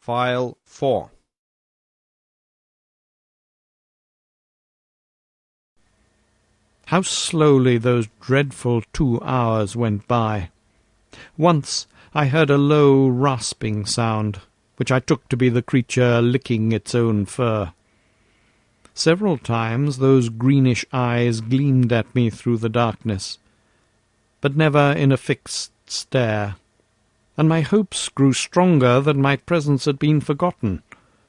File 4. How slowly those dreadful 2 hours went by. Once I heard a low rasping sound, which I took to be the creature licking its own fur. Several times those greenish eyes gleamed at me through the darkness, but never in a fixed stare, and my hopes grew stronger that my presence had been forgotten,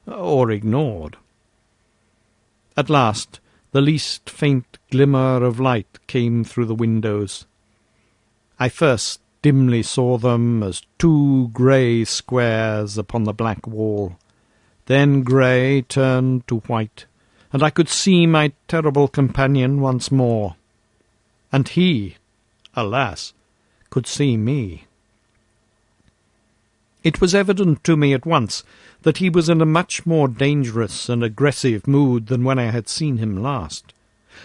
or ignored. At last the least faint glimmer of light came through the windows. I first dimly saw them as 2 grey squares upon the black wall. Then grey turned to white, and I could see my terrible companion once more. And he, alas, could see me. It was evident to me at once that he was in a much more dangerous and aggressive mood than when I had seen him last.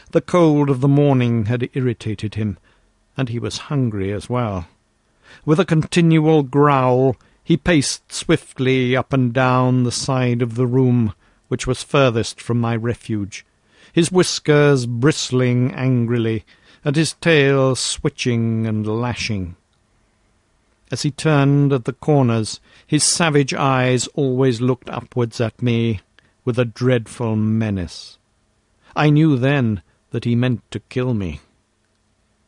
The cold of the morning had irritated him, and he was hungry as well. With a continual growl, he paced swiftly up and down the side of the room, which was furthest from my refuge, his whiskers bristling angrily, and his tail switching and lashing. As he turned at the corners, his savage eyes always looked upwards at me with a dreadful menace. I knew then that he meant to kill me.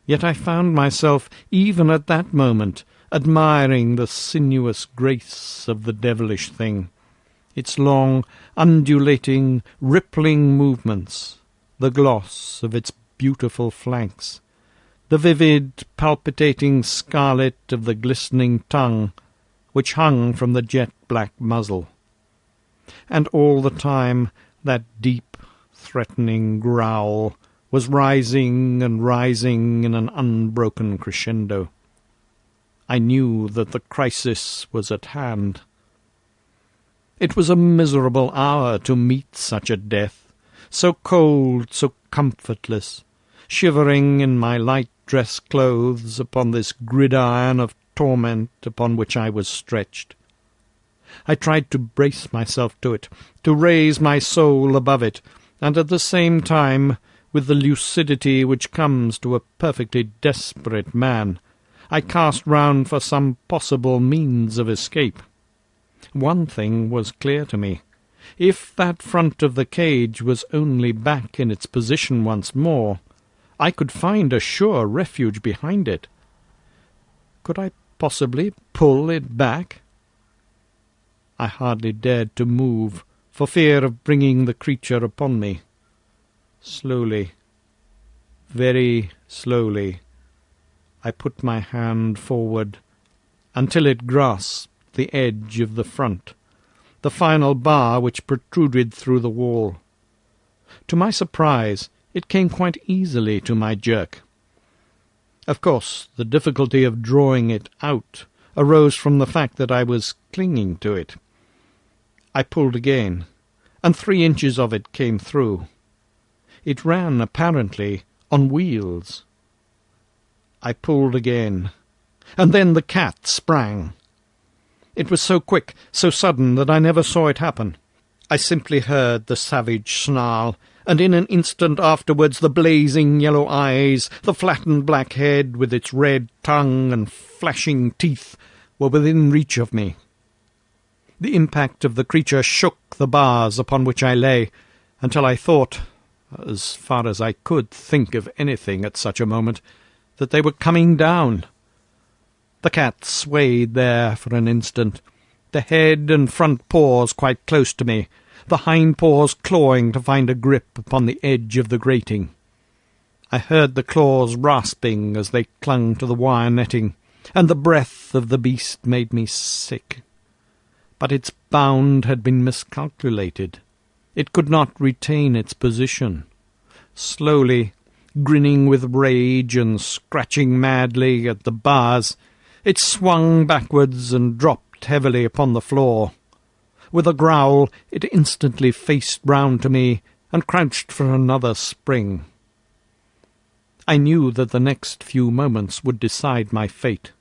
Yet I found myself, even at that moment, admiring the sinuous grace of the devilish thing, its long, undulating, rippling movements, the gloss of its beautiful flanks, the vivid, palpitating scarlet of the glistening tongue, which hung from the jet-black muzzle. And all the time that deep, threatening growl was rising and rising in an unbroken crescendo. I knew that the crisis was at hand. It was a miserable hour to meet such a death, so cold, so comfortless, shivering in my light dress clothes upon this gridiron of torment upon which I was stretched. I tried to brace myself to it, to raise my soul above it, and at the same time, with the lucidity which comes to a perfectly desperate man, I cast round for some possible means of escape. One thing was clear to me. If that front of the cage was only back in its position once more, I could find a sure refuge behind it. Could I possibly pull it back? I hardly dared to move, for fear of bringing the creature upon me. Slowly, very slowly, I put my hand forward until it grasped the edge of the front, the final bar which protruded through the wall. To my surprise, it came quite easily to my jerk. Of course, the difficulty of drawing it out arose from the fact that I was clinging to it. I pulled again, and 3 inches of it came through. It ran, apparently, on wheels. I pulled again, and then the cat sprang. It was so quick, so sudden, that I never saw it happen. I simply heard the savage snarl, and in an instant afterwards the blazing yellow eyes, the flattened black head with its red tongue and flashing teeth, were within reach of me. The impact of the creature shook the bars upon which I lay, until I thought, as far as I could think of anything at such a moment, that they were coming down. The cat swayed there for an instant, the head and front paws quite close to me, the hind paws clawing to find a grip upon the edge of the grating. I heard the claws rasping as they clung to the wire netting, and the breath of the beast made me sick. But its bound had been miscalculated. It could not retain its position. Slowly, grinning with rage and scratching madly at the bars, it swung backwards and dropped heavily upon the floor. With a growl, it instantly faced round to me and crouched for another spring. I knew that the next few moments would decide my fate.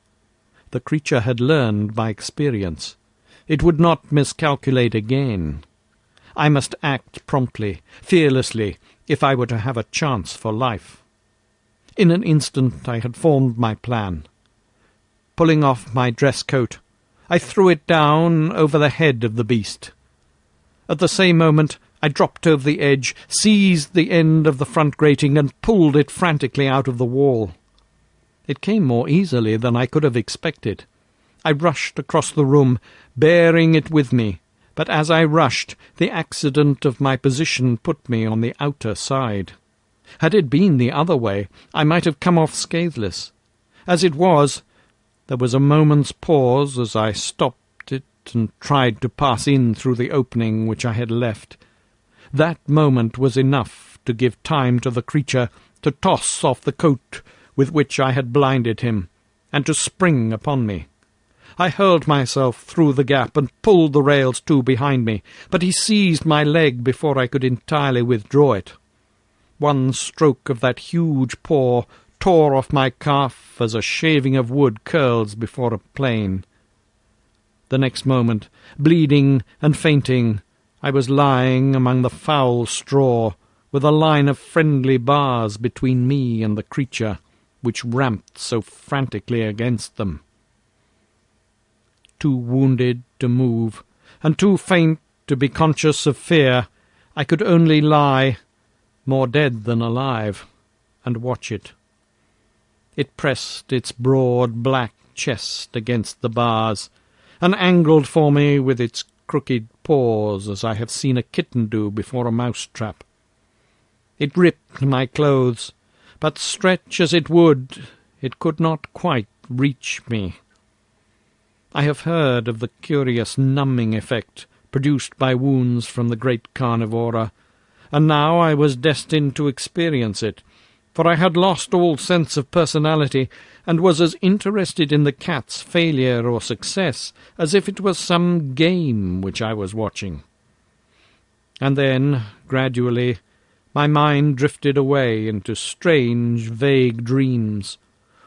The creature had learned by experience. It would not miscalculate again. I must act promptly, fearlessly, if I were to have a chance for life. In an instant I had formed my plan. Pulling off my dress coat, I threw it down over the head of the beast. At the same moment I dropped over the edge, seized the end of the front grating, and pulled it frantically out of the wall. It came more easily than I could have expected. I rushed across the room, bearing it with me, but as I rushed, the accident of my position put me on the outer side. Had it been the other way, I might have come off scatheless. As it was, there was a moment's pause as I stopped it and tried to pass in through the opening which I had left. That moment was enough to give time to the creature to toss off the coat with which I had blinded him, and to spring upon me. I hurled myself through the gap and pulled the rails to behind me, but he seized my leg before I could entirely withdraw it. One stroke of that huge paw tore off my calf as a shaving of wood curls before a plane. The next moment, bleeding and fainting, I was lying among the foul straw, with a line of friendly bars between me and the creature, which ramped so frantically against them. Too wounded to move, and too faint to be conscious of fear, I could only lie, more dead than alive, and watch it. It pressed its broad black chest against the bars, and angled for me with its crooked paws as I have seen a kitten do before a mouse-trap. It ripped my clothes, but stretch as it would, it could not quite reach me. I have heard of the curious numbing effect produced by wounds from the great carnivora, and now I was destined to experience it, for I had lost all sense of personality, and was as interested in the cat's failure or success as if it was some game which I was watching. And then, gradually, my mind drifted away into strange, vague dreams,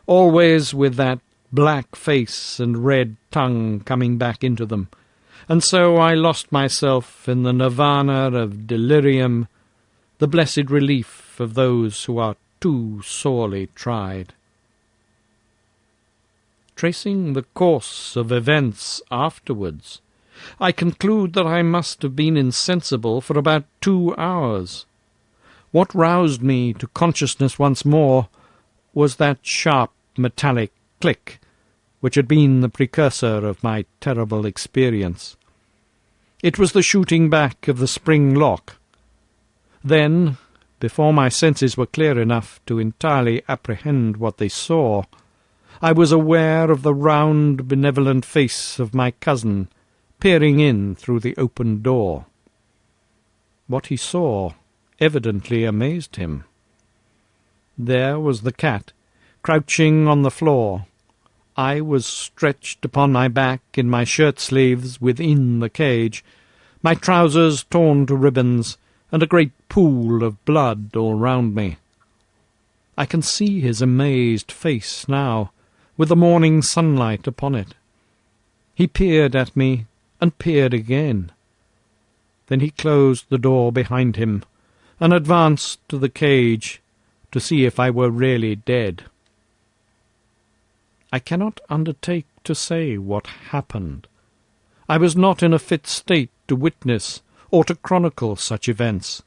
always with that black face and red tongue coming back into them, and so I lost myself in the nirvana of delirium, the blessed relief of those who are too sorely tried. Tracing the course of events afterwards, I conclude that I must have been insensible for about 2 hours. What roused me to consciousness once more was that sharp metallic click which had been the precursor of my terrible experience. It was the shooting back of the spring lock. Then, before my senses were clear enough to entirely apprehend what they saw, I was aware of the round, benevolent face of my cousin peering in through the open door. What he saw evidently amazed him. There was the cat, crouching on the floor. I was stretched upon my back in my shirt-sleeves within the cage, my trousers torn to ribbons, and a great pool of blood all round me. I can see his amazed face now, with the morning sunlight upon it. He peered at me, and peered again. Then he closed the door behind him, and advanced to the cage to see if I were really dead. I cannot undertake to say what happened. I was not in a fit state to witness or to chronicle such events.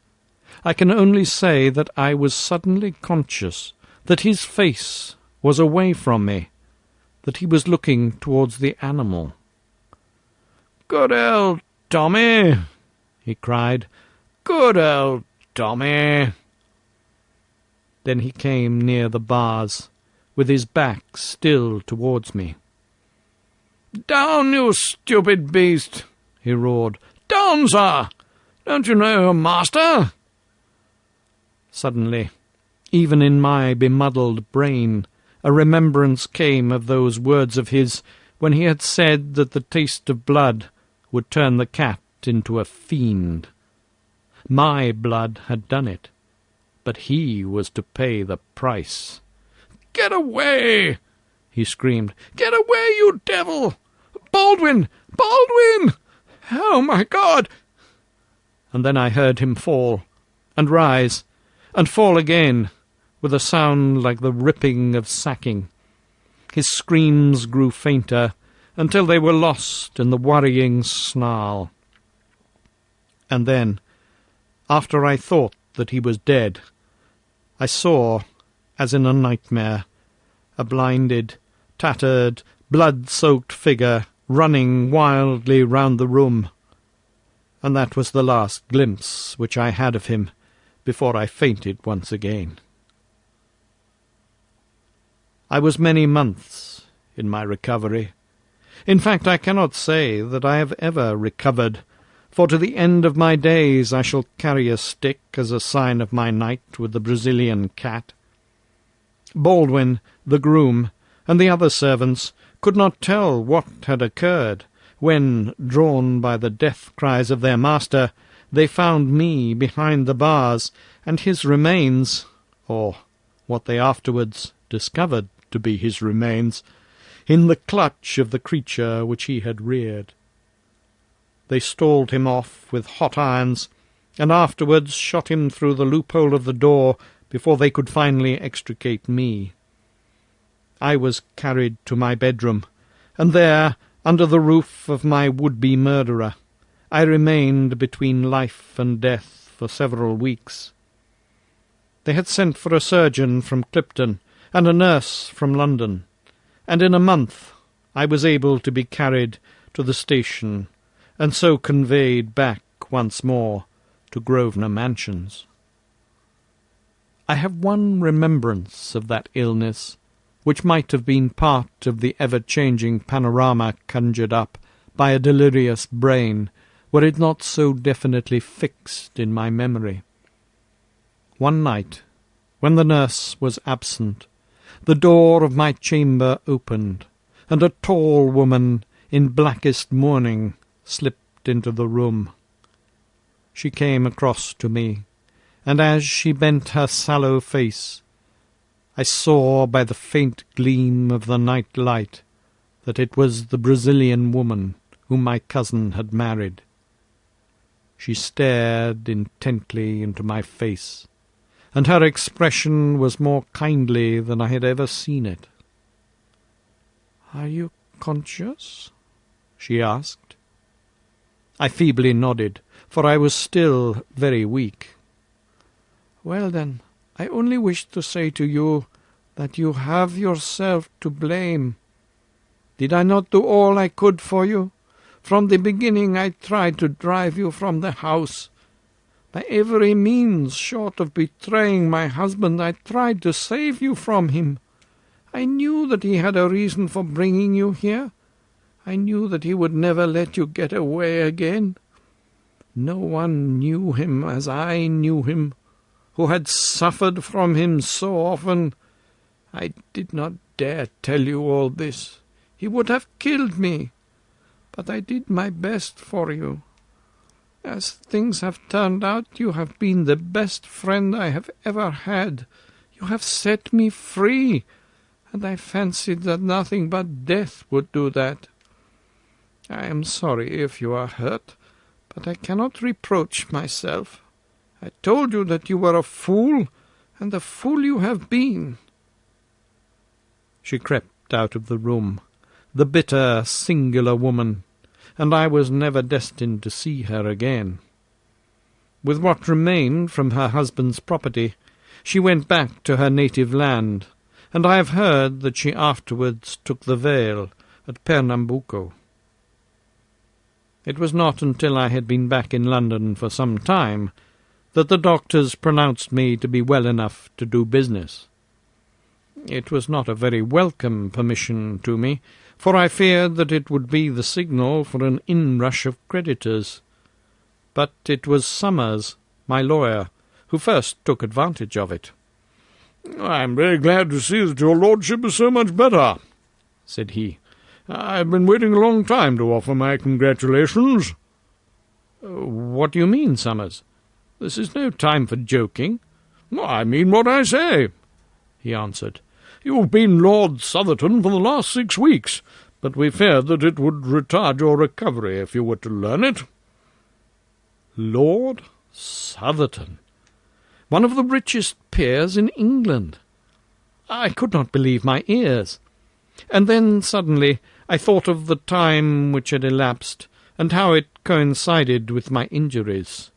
I can only say that I was suddenly conscious that his face was away from me, that he was looking towards the animal. "Good old Tommy!" he cried. "Good old Tommy!" Then he came near the bars, with his back still towards me. "Down, you stupid beast!" he roared. "Down, sir! Don't you know your master?" Suddenly, even in my bemuddled brain, a remembrance came of those words of his when he had said that the taste of blood would turn the cat into a fiend. My blood had done it, but he was to pay the price. "Get away!" he screamed. "Get away, you devil! Baldwin! Baldwin! Oh, my God!" And then I heard him fall, and rise, and fall again, with a sound like the ripping of sacking. His screams grew fainter, until they were lost in the worrying snarl. And then, after I thought that he was dead, I saw, as in a nightmare, a blinded, tattered, blood-soaked figure running wildly round the room, and that was the last glimpse which I had of him before I fainted once again. I was many months in my recovery. In fact, I cannot say that I have ever recovered, for to the end of my days I shall carry a stick as a sign of my night with the Brazilian cat. Baldwin, the groom, and the other servants could not tell what had occurred when, drawn by the death-cries of their master, they found me behind the bars, and his remains, or what they afterwards discovered to be his remains, in the clutch of the creature which he had reared. They stalled him off with hot irons, and afterwards shot him through the loophole of the door before they could finally extricate me. I was carried to my bedroom, and there, under the roof of my would-be murderer, I remained between life and death for several weeks. They had sent for a surgeon from Clipton and a nurse from London, and in a month I was able to be carried to the station and so conveyed back once more to Grosvenor Mansions. I have one remembrance of that illness, which might have been part of the ever-changing panorama conjured up by a delirious brain, were it not so definitely fixed in my memory. One night, when the nurse was absent, the door of my chamber opened, and a tall woman in blackest mourning slipped into the room. She came across to me, and as she bent her sallow face, I saw by the faint gleam of the night light that it was the Brazilian woman whom my cousin had married. She stared intently into my face, and her expression was more kindly than I had ever seen it. "Are you conscious?" she asked. I feebly nodded, for I was still very weak. "Well, then, I only wish to say to you that you have yourself to blame. Did I not do all I could for you? From the beginning I tried to drive you from the house. By every means short of betraying my husband, I tried to save you from him. I knew that he had a reason for bringing you here. I knew that he would never let you get away again. No one knew him as I knew him, who had suffered from him so often. I did not dare tell you all this. He would have killed me. But I did my best for you. As things have turned out, you have been the best friend I have ever had. You have set me free, and I fancied that nothing but death would do that. I am sorry if you are hurt, but I cannot reproach myself. I told you that you were a fool, and a fool you have been." She crept out of the room, the bitter, singular woman, and I was never destined to see her again. With what remained from her husband's property, she went back to her native land, and I have heard that she afterwards took the veil at Pernambuco. It was not until I had been back in London for some time that the doctors pronounced me to be well enough to do business. It was not a very welcome permission to me, for I feared that it would be the signal for an inrush of creditors. But it was Summers, my lawyer, who first took advantage of it. "I am very glad to see that your lordship is so much better," said he. "I have been waiting a long time to offer my congratulations." "What do you mean, Summers? This is no time for joking." "I mean what I say," he answered. "You have been Lord Southerton for the last 6 weeks, but we feared that it would retard your recovery if you were to learn it." Lord Southerton, one of the richest peers in England! I could not believe my ears. And then suddenly I thought of the time which had elapsed, and how it coincided with my injuries.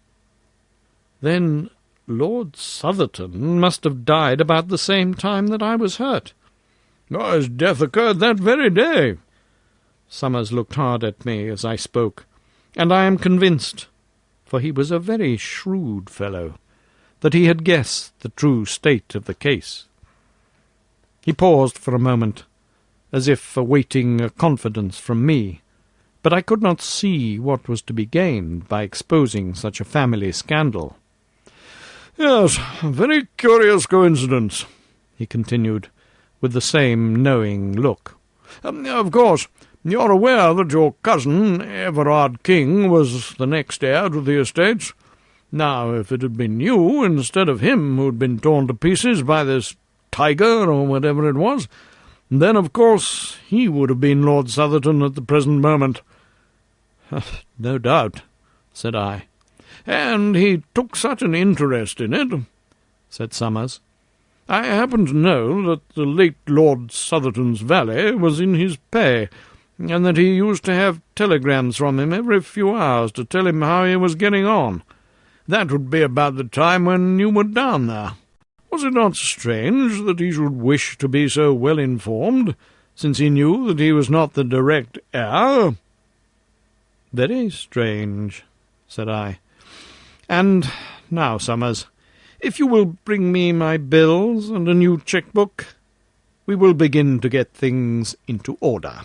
Then Lord Southerton must have died about the same time that I was hurt. "His death occurred that very day." Summers looked hard at me as I spoke, and I am convinced, for he was a very shrewd fellow, that he had guessed the true state of the case. He paused for a moment, as if awaiting a confidence from me, but I could not see what was to be gained by exposing such a family scandal. "Yes, a very curious coincidence," he continued, with the same knowing look. "Of course, you're aware that your cousin, Everard King, was the next heir to the estates. Now, if it had been you, instead of him, who'd been torn to pieces by this tiger, or whatever it was, then, of course, he would have been Lord Southerton at the present moment." "No doubt," said I. "And he took such an interest in it," said Summers. "I happen to know that the late Lord Southerton's valet was in his pay, and that he used to have telegrams from him every few hours to tell him how he was getting on. That would be about the time when you were down there. Was it not strange that he should wish to be so well informed, since he knew that he was not the direct heir?" "Very strange," said I. "And now, Summers, if you will bring me my bills and a new cheque-book, we will begin to get things into order."